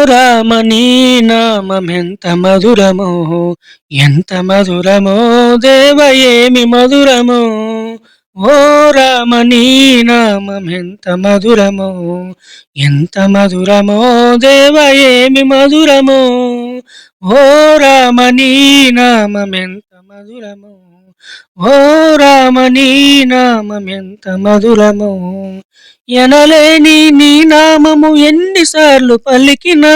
రామ నీ నామమెంత మధురమో, ఎంత మధురమో దేవ ఏమి మధురమో. ఓ రామ నీ నామమెంత మధురమో, ఎంత మధురమో దేవ ఏమి మధురమో. ఓ రామ నీ నామమెంత మధురమో, ఓ రామ నీ నామమెంత మధురమో. ఎనలేని నీ నామము ఎన్నిసార్లు పలికినా,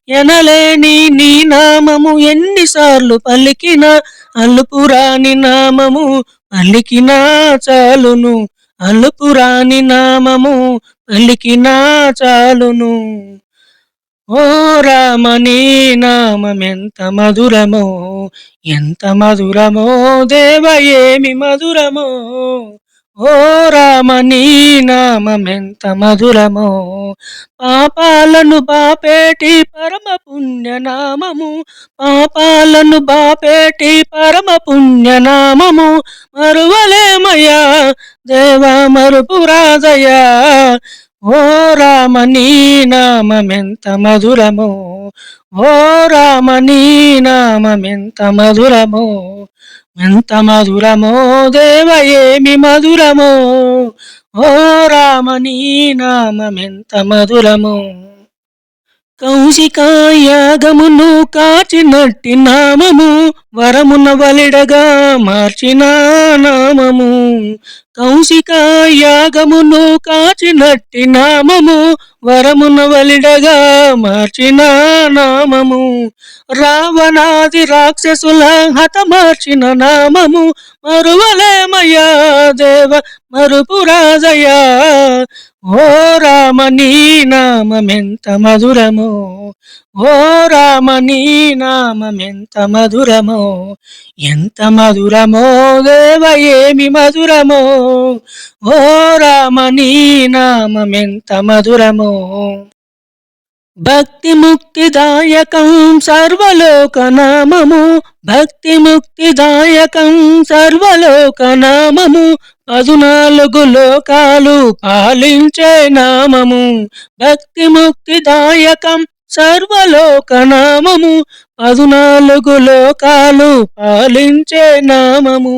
ఎనలేని నీ నామము ఎన్నిసార్లు పలికినా, అలుపురాని నామము పలికినా చాలును, అలుపురాని నామము పలికినా చాలును. ఓ రామ నీ నామమెంత మధురమో, ఎంత మధురమో దేవ ఏమి మధురమో. ఓ రామ నీ నామమెంత మధురమో, పాపాలను బాపేటి పరమ పుణ్యనామము, పాపాలను బాపేటి పరమ పుణ్యనామము. మరువలేమయ్యా దేవా మరుపురాదయ్యా. ఓ రామ నీ నామమెంత మధురమో, ఓ రామ నీ నామమెంత మధురమో, ఎంత మధురమో దేవ ఏమి మధురమో. ఓ రామ నీ నామమెంత మధురమో. కౌశికాయాగమును కాచినట్టి నామము, వరమున వలిడగా మార్చిన నామము. కౌశికాయాగమును కాచినట్టి నామము, వరమున వలిడగా మార్చిన నామము. రావణాది రాక్షసుల హతమార్చిన నామము, మరువలేమయ్యా దేవ మరుపురాజయ్యా. ఓ రామ నీ నామమెంత మధురమో, ఓ రామ నీ నామమెంత మధురమో, ఎంత మధురమో దేవ ఏమి మధురమో. ఓ రామ నీ నామమెంత మధురమో. భక్తి ముక్తిదాయకం సర్వలోకనామము, భక్తి ముక్తిదాయకం సర్వలోకనామము. 14 లోకాలు పాలించే నామము, భక్తి ముక్తిదాయకం సర్వలోకనామము. 14 లోకాలు పాలించే నామము.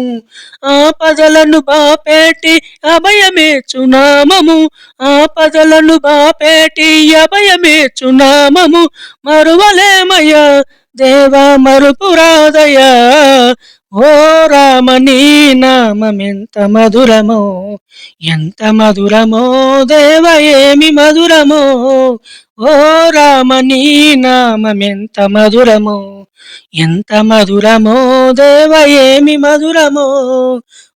ఆపదలను బాపేటి అభయమేచు నామము, ఆపదలను బాపేటి అభయమేచు నామము. మరువలేమయ్యా దేవా మరుపురాదయ్యా. ఓ రామ నీ నామమెంత మధురమో, ఎంత మధురమో దేవ ఏమి మధురమో. ఓ రామ నీ నామమెంత మధురమో, ఎంత మధురమో దేవ ఏమి మధురమో.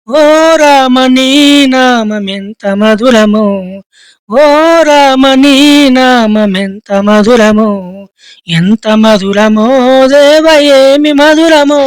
ఓ రామ నీ నామమెంత మధురమో, ఓ రామ నీ నామమెంత మధురమో, ఎంత మధురమో దేవ ఏమి మధురమో.